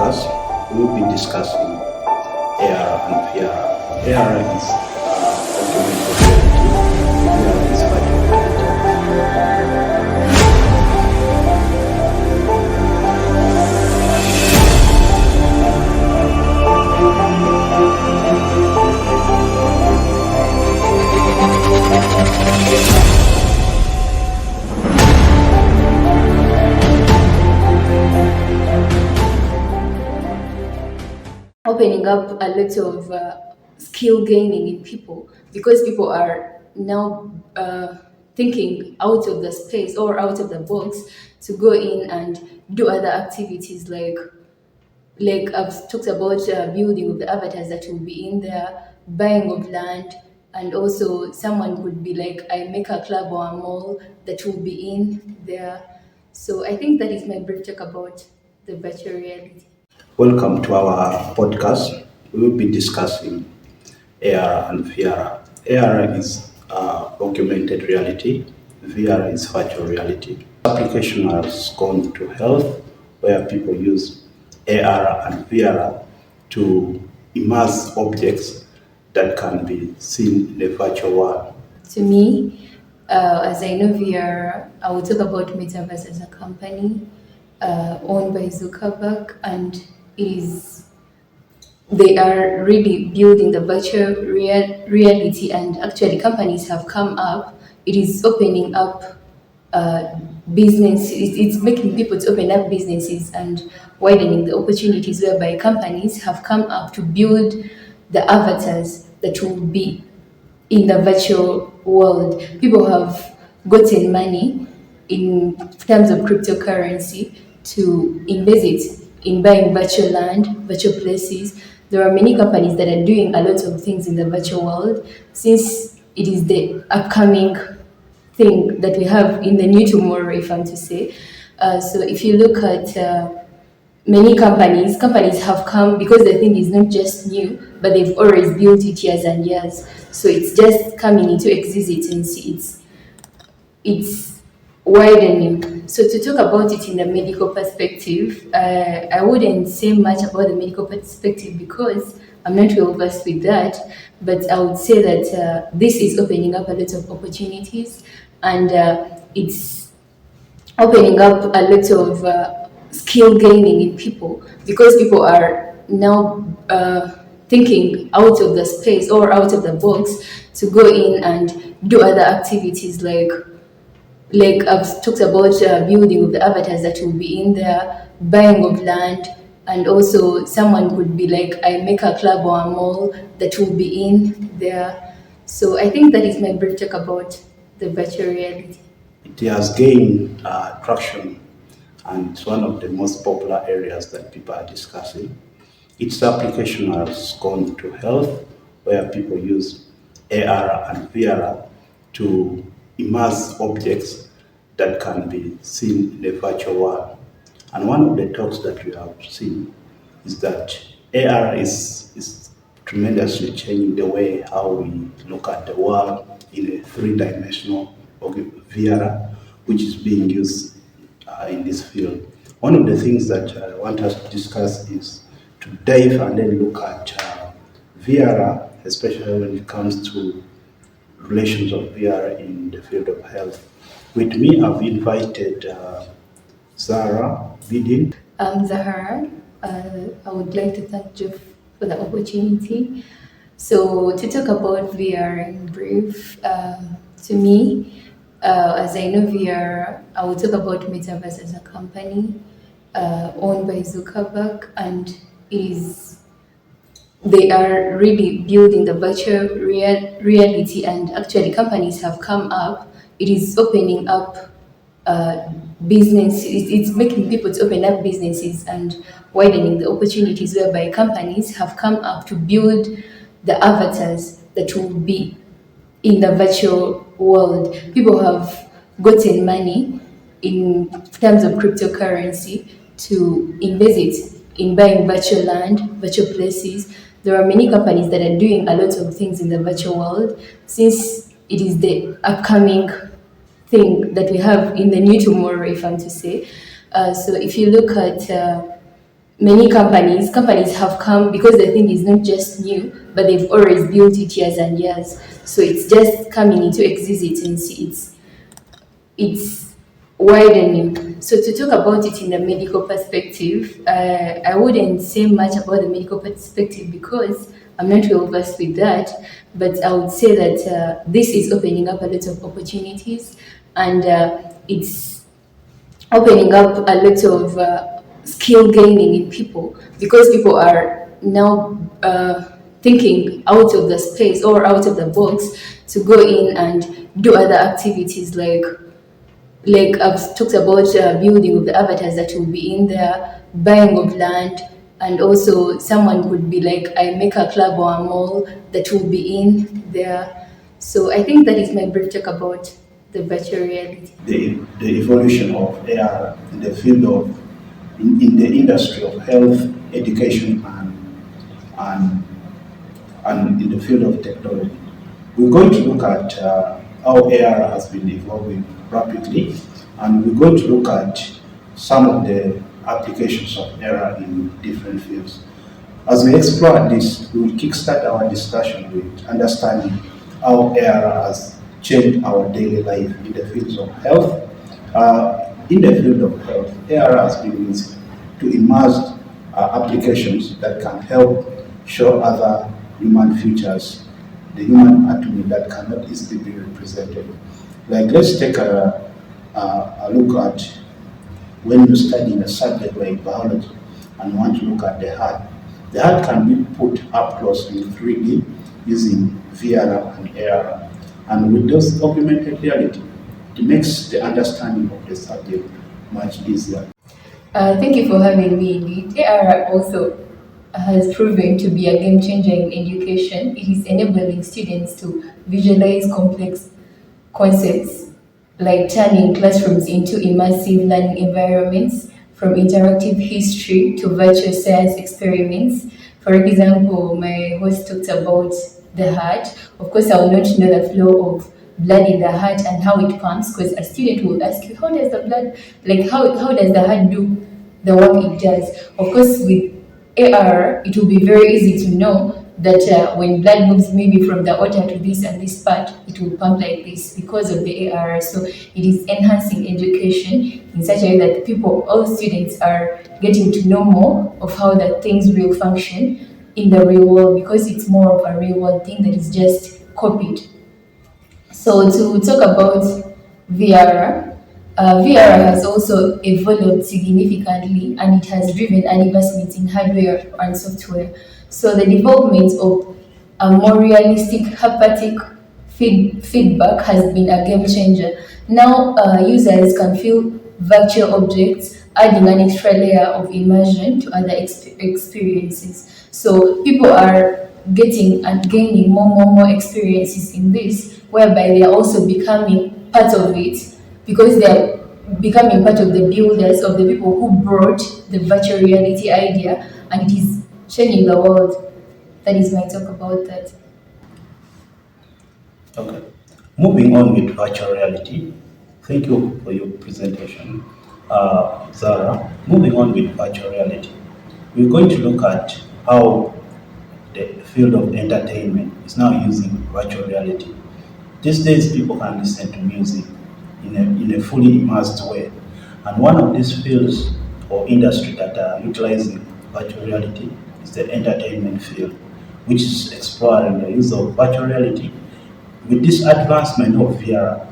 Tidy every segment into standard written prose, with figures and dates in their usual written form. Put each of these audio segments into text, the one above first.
podcast, we will be discussing AR and VR. AR is augmented reality. VR is virtual reality. Opening up a lot of skill gaining in people, because people are now thinking out of the space or out of the box to go in and do other activities like I've talked about building of the avatars that will be in there, buying of land, and also someone could be like, I make a club or a mall that will be in there. So I think that is my brief talk about the virtual reality. Welcome to our podcast. We will be discussing AR and VR. AR is augmented reality. VR is virtual reality. Application has gone to health, where people use AR and VR to immerse objects that can be seen in the virtual world. To me, as I know VR, I will talk about Metaverse as a company owned by Zuckerberg, and they are really building the virtual reality, and actually companies have come up. It is opening up business. It's making people to open up businesses and widening the opportunities, whereby companies have come up to build the avatars that will be in the virtual world. People have gotten money in terms of cryptocurrency to invest it in buying virtual land, virtual places. There are many companies that are doing a lot of things in the virtual world, since it is the upcoming thing that we have in the new tomorrow, if I'm to say. So if you look at many companies have come, because the thing is not just new, but they've always built it years and years. So it's just coming into existence. It's widening. So to talk about it in the medical perspective, I wouldn't say much about the medical perspective because I'm not well versed with that. But I would say that this is opening up a lot of opportunities, and it's opening up a lot of skill gaining in people, because people are now thinking out of the space or out of the box to go in and do other activities like I've talked about building of the avatars that will be in there, buying of land, and also someone could be like, I make a club or a mall that will be in there. So I think that is my brief talk about the virtual reality. It has gained traction, and it's one of the most popular areas that people are discussing. Its application has gone to health, where people use AR and VR to immerse objects that can be seen in the virtual world. And one of the talks that we have seen is that AR is tremendously changing the way how we look at the world in a three-dimensional VR, which is being used in this field. One of the things that I want us to discuss is to dive and then look at VR, especially when it comes to relations of VR in the field of health. With me, I've invited Zara Bidin. I'm Zahara. I would like to thank Jeff for the opportunity. So to talk about VR in brief, to me, as I know VR, I will talk about Metaverse as a company owned by Zuckerberg, and they are really building the virtual reality, and actually companies have come up. It is opening up business. It's making people to open up businesses and widening the opportunities, whereby companies have come up to build the avatars that will be in the virtual world. People have gotten money in terms of cryptocurrency to invest it in buying virtual land, virtual places. There are many companies that are doing a lot of things in the virtual world, since it is the upcoming thing that we have in the new tomorrow, if I'm to say. So if you look at many companies have come because the thing is not just new, but they've always built it years and years. So it's just coming into existence. It's widening. So to talk about it in the medical perspective, I wouldn't say much about the medical perspective because I'm not well versed with that. But I would say that this is opening up a lot of opportunities, and it's opening up a lot of skill gaining in people because people are now thinking out of the space or out of the box to go in and do other activities like I've talked about building of the avatars that will be in there, buying of land, and also someone could be like, I make a club or a mall that will be in there. So I think that is my brief talk about the virtual reality. The evolution of AR in the field of in the industry of health, education, and and in the field of technology. We're going to look at how AR has been evolving rapidly, and we're going to look at some of the applications of AR in different fields. As we explore this, we will kickstart our discussion with understanding how AR has changed our daily life in the fields of health. In the field of health, AR has been used to immerse applications that can help show other human features, the human anatomy that cannot easily be represented. Like let's take a look at when you're studying a subject like biology and want to look at the heart. The heart can be put up close in 3D using VR and AR. And with those augmented reality, it makes the understanding of the subject much easier. Thank you for having me. Indeed, AR also has proven to be a game changer in education. It is enabling students to visualize complex concepts like turning classrooms into immersive learning environments, from interactive history to virtual science experiments. For example, my host talked about the heart. Of course, I will not know the flow of blood in the heart and how it pumps because a student will ask you, how does the blood, like how does the heart do the work it does? Of course, with AR, it will be very easy to know that when blood moves maybe from the aorta to this and this part, it will pump like this because of the AR. So it is enhancing education in such a way that people, all students, are getting to know more of how that things will function in the real world because it's more of a real world thing that is just copied. So to talk about VR, VR has also evolved significantly and it has driven advancements in hardware and software. So the development of a more realistic haptic feedback has been a game changer. Now users can feel virtual objects, adding an extra layer of immersion to other experiences. So people are getting and gaining more experiences in this, whereby they are also becoming part of it because they are becoming part of the builders of the people who brought the virtual reality idea, and it is changing the world. That is my talk about that. Okay. Moving on with virtual reality. Thank you for your presentation, Zara. Moving on with virtual reality, we're going to look at how the field of entertainment is now using virtual reality. These days, people can listen to music in a fully immersed way. And one of these fields or industry that are utilizing virtual reality is the entertainment field, which is exploring the use of virtual reality. With this advancement of VR,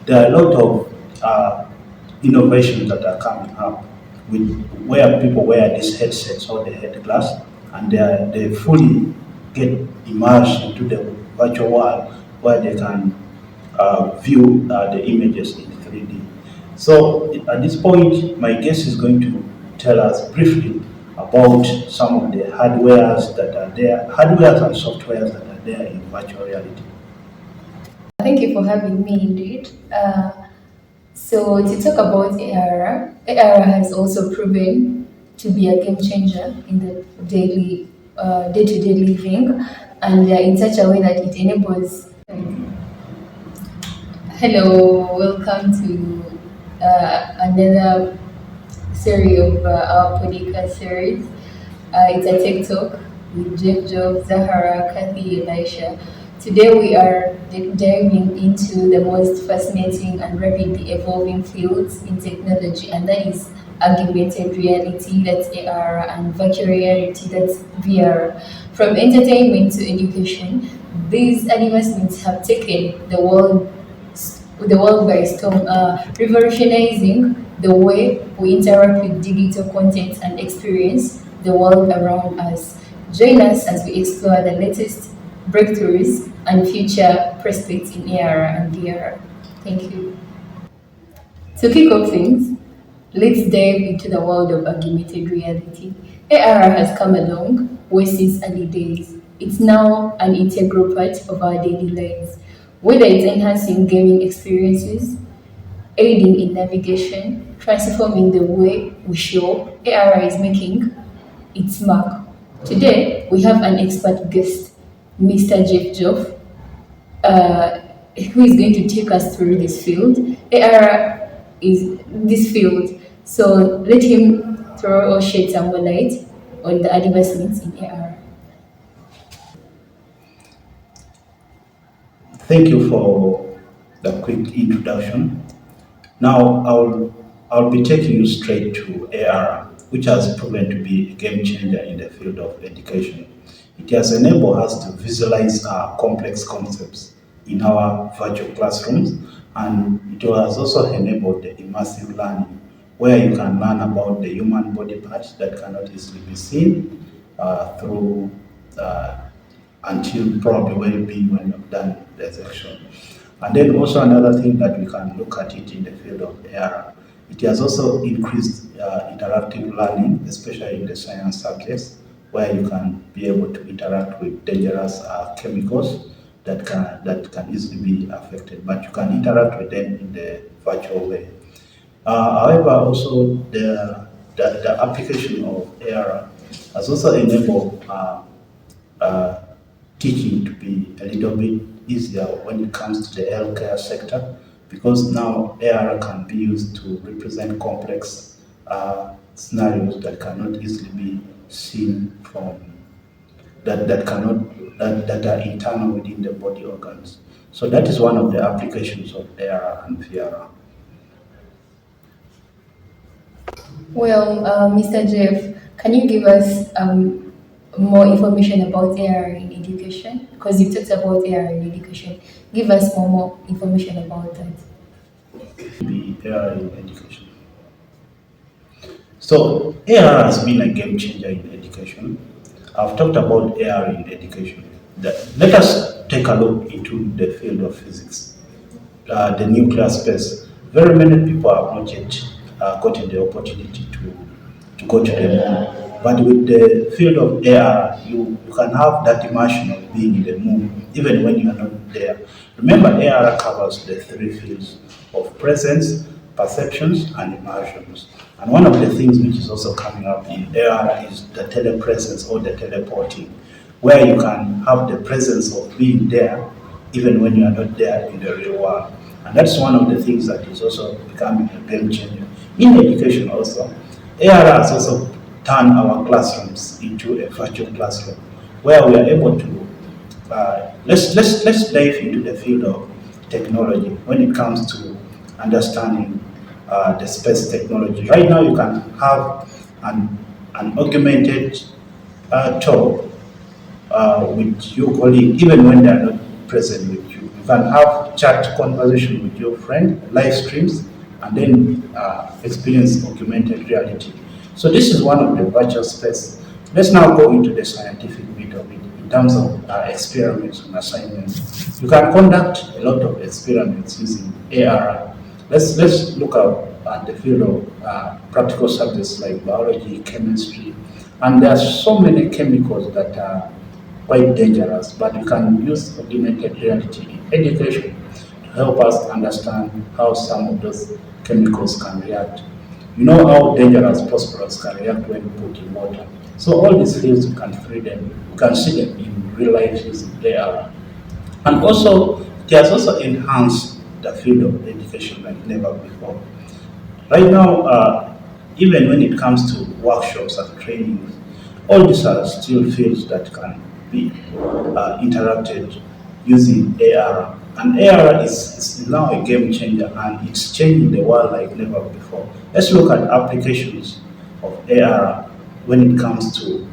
there are a lot of innovations that are coming up with where people wear these headsets or the head glass and they fully get immersed into the virtual world where they can view the images in 3D. So at this point, my guest is going to tell us briefly about some of the hardwares that are there, hardwares and softwares that are there in virtual reality. Thank you for having me, indeed. So to talk about AR, AR has also proven to be a game changer in the daily, day-to-day living, and in such a way that it enables. Hello, welcome to another series of our podcast series. It's a TikTok with Jeff Geoff, Zahara, Kathy, Elisha. Today we are diving into the most fascinating and rapidly evolving fields in technology, and that is augmented reality, that's AR, and virtual reality, that's VR. From entertainment to education, these advancements have taken the world by storm, revolutionizing the way we interact with digital content and experience the world around us. Join us as we explore the latest breakthroughs and future prospects in AR and VR. Thank you. To kick off things, let's dive into the world of augmented reality. AR has come a long way since early days. It's now an integral part of our daily lives. Whether it's enhancing gaming experiences, aiding in navigation, transforming the way we shop, AR is making its mark. Today, we have an expert guest, Mr. Jeff Geoff, uh, who is going to take us through this field. AR is this field, so let him throw or shed some more light on the advancements in AR. Thank you for the quick introduction. Now I'll be taking you straight to AR, which has proven to be a game changer in the field of education. It has enabled us to visualize complex concepts in our virtual classrooms, and it has also enabled the immersive learning, where you can learn about the human body parts that cannot easily be seen through until probably very big when you've done the section. And then also another thing that we can look at it in the field of AR, it has also increased interactive learning, especially in the science subjects, where you can be able to interact with dangerous chemicals that can easily be affected, but you can interact with them in the virtual way. However, also the application of AR has also enabled uh, teaching to be a little bit easier when it comes to the healthcare sector, because now AR can be used to represent complex scenarios that cannot easily be seen from that are internal within the body organs. So that is one of the applications of AR and VR. Well, Mr. Jeff, can you give us more information about AR in education? Because you talked about AR in education. Give us more information about that. Be AR in education. So AR has been a game changer in education. I've talked about AR in education. Let us take a look into the field of physics, the nuclear space. Very many people have not yet gotten the opportunity to go to the moon. But with the field of AR, you can have that immersion of being in the moon, even when you are not there. Remember, AR covers the three fields of presence, perceptions, and immersions. And one of the things which is also coming up in AR is the telepresence or the teleporting, where you can have the presence of being there even when you are not there in the real world. And that's one of the things that is also becoming a game changer. In education also, AR has also turned our classrooms into a virtual classroom, where we are able to let's dive into the field of technology when it comes to understanding the space technology. Right now, you can have an augmented talk with your colleague, even when they are not present with you. You can have chat conversation with your friend, live streams, and then experience augmented reality. So this is one of the virtual space. Let's now go into the scientific bit of it in terms of experiments and assignments. You can conduct a lot of experiments using AR. Let's look at the field of practical subjects like biology, chemistry, and there are so many chemicals that are quite dangerous, but we can use augmented reality in education to help us understand how some of those chemicals can react. You know how dangerous phosphorus can react when put in water. So all these fields you can you can see them in real life using AR. And also, it has also enhanced the field of education like never before. Right now, even when it comes to workshops and trainings, all these are still fields that can be interacted using AR. And AR is now a game changer and it's changing the world like never before. Let's look at applications of AR when it comes to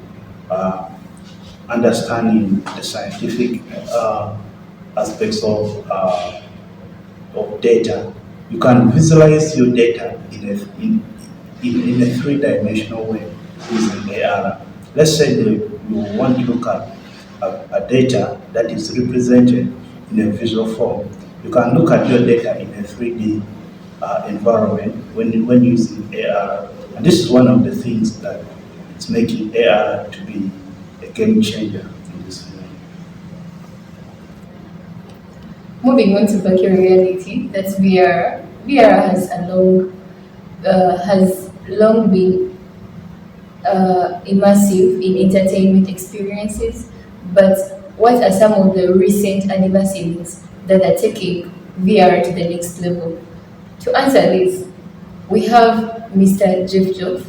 uh, understanding the scientific aspects of data. You can visualize your data in a three-dimensional way using AR. Let's say that you want to look at a data that is represented in a visual form. You can look at your data in a 3D environment when using AR. And this is one of the things that it's making AR to be a game changer in this field. Moving on to virtual reality, that's VR. VR has long been immersive in entertainment experiences, but what are some of the recent advancements that are taking VR to the next level? To answer this, we have Mr. Jeff Geoff,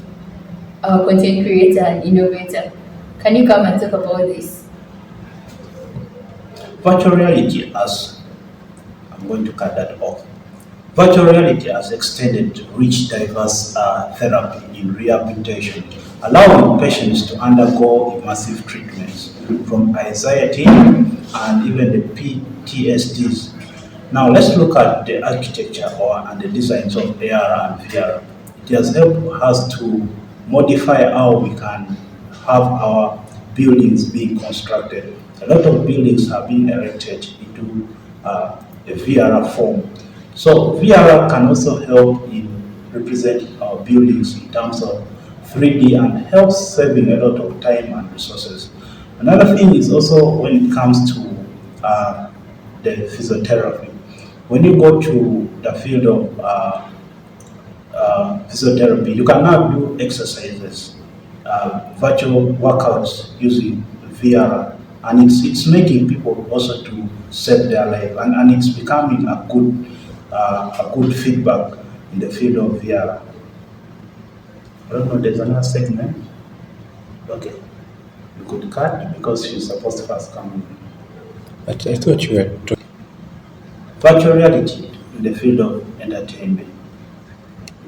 our content creator and innovator. Can you come and talk about this? Virtual reality has, I'm going to cut that off. Virtual reality has extended to reach diverse therapy in rehabilitation, allowing patients to undergo immersive treatments from anxiety and even the PTSDs. Now let's look at the architecture and the designs of AR and VR. It has helped us to modify how we can have our buildings being constructed. A lot of buildings have been erected into a VR form. So VR can also help in representing our buildings in terms of 3D and helps saving a lot of time and resources. Another thing is also when it comes to the physiotherapy. When you go to the field of physiotherapy, you can now do exercises, virtual workouts using VR, and it's making people also to save their life, and it's becoming a good feedback in the field of VR. I don't know. There's another segment. Okay, you could cut because she's supposed to first come in. I thought you were talking. Virtual reality in the field of entertainment.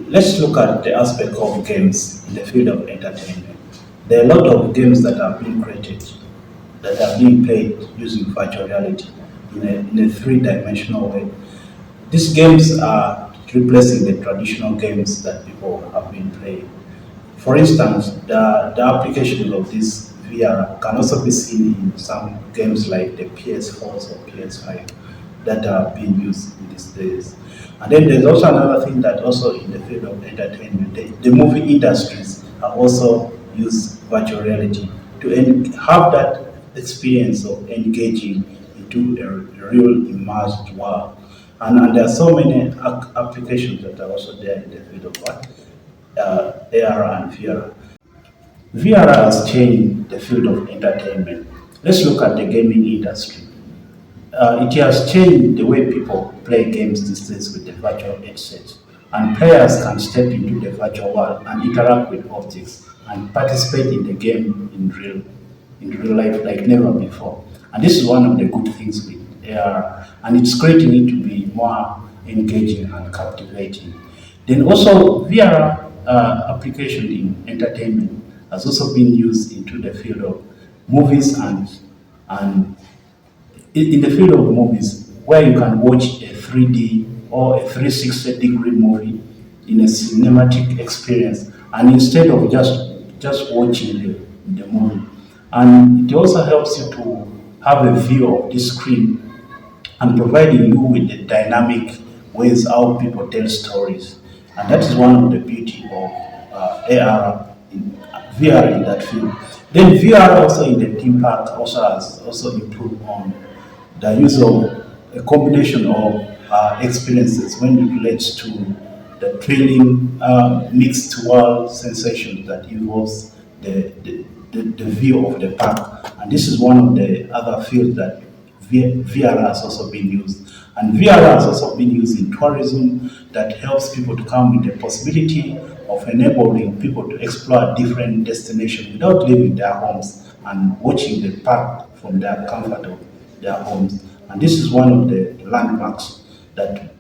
Let's look at the aspect of games in the field of entertainment. There are a lot of games that are being created, that are being played using virtual reality in a three-dimensional way. These games are replacing the traditional games that people have been playing. For instance, the application of this VR can also be seen in some games like the PS4s or PS5 that are being used in these days. And then there's also another thing that also in the field of entertainment, the movie industries have also used virtual reality to have that experience of engaging into a real immersed world. And there are so many applications that are also there in the field of what? AR and VR. VR has changed the field of entertainment. Let's look at the gaming industry. It has changed the way people play games these days with the virtual headsets. And players can step into the virtual world and interact with objects and participate in the game in real life like never before. And this is one of the good things with AR, and it's creating it to be more engaging and captivating. Then also VR application in entertainment has also been used into the field of movies and in the field of movies, where you can watch a 3D or a 360-degree movie in a cinematic experience, and instead of just watching the movie, and it also helps you to have a view of this screen and providing you with the dynamic ways how people tell stories, and that is one of the beauty of AR in VR in that field. Then VR also in the theme park also has also improved on the use of a combination of experiences when it relates to the thrilling mixed world sensation that involves the view of the park. And this is one of the other fields that VR has also been used. And VR has also been used in tourism that helps people to come with the possibility of enabling people to explore different destinations without leaving their homes and watching the park from their comfort of their homes. And this is one of the landmarks that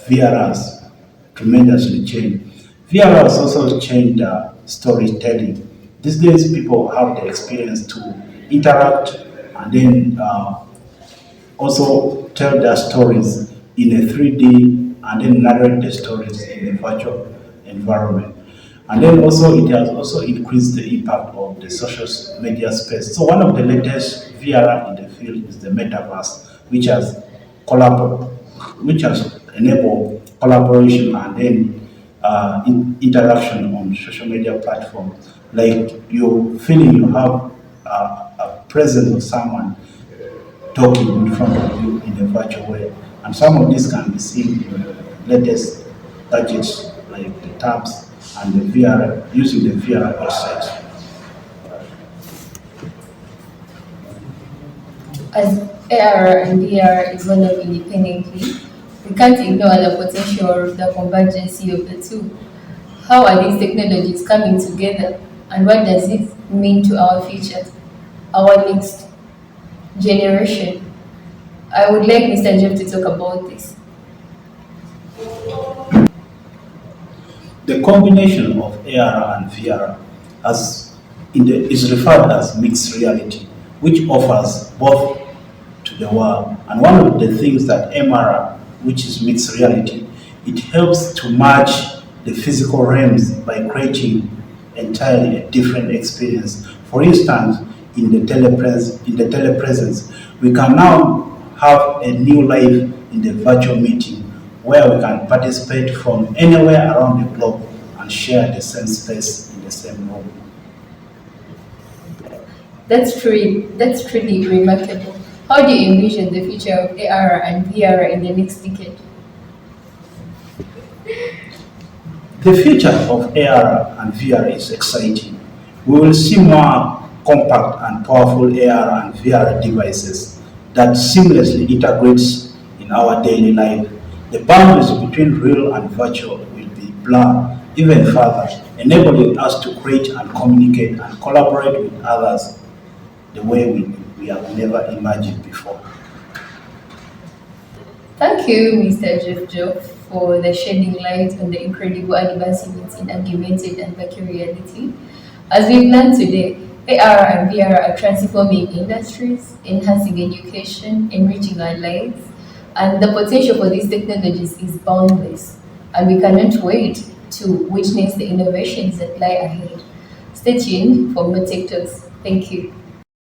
VR has tremendously changed. VR has also changed storytelling. These days, people have the experience to interact and then also tell their stories in a 3D and then narrate the stories in a virtual environment. And then also it has also increased the impact of the social media space. So one of the latest VR in the field is the metaverse, collabor- which has enabled collaboration and then interaction on social media platforms. Like you feeling you have a presence of someone talking in front of you in a virtual way. And some of this can be seen in latest gadgets like the tabs and the VR, using the VR headsets. As AR and VR evolve independently, we can't ignore the potential of the convergence of the two. How are these technologies coming together, and what does it mean to our future, our next generation? I would like Mr. Jeff to talk about this. The combination of AR and VR is referred as mixed reality, which offers both to the world. And one of the things that MR, which is mixed reality, it helps to match the physical realms by creating entirely a different experience. For instance, in the telepresence, we can now have a new life in the virtual meeting where we can participate from anywhere around the globe and share the same space in the same room. That's truly remarkable. How do you envision the future of AR and VR in the next decade? The future of AR and VR is exciting. We will see more compact and powerful AR and VR devices that seamlessly integrates in our daily life. The boundaries between real and virtual will be blurred even further, enabling us to create and communicate and collaborate with others the way we have never imagined before. Thank you, Mr. Jeff Geoff, for the shedding light on the incredible advancements in augmented and virtual reality. As we've learned today, AR and VR are transforming industries, enhancing education, enriching our lives, and the potential for these technologies is boundless. And we cannot wait to witness the innovations that lie ahead. Stay tuned for more TikToks. Thank you.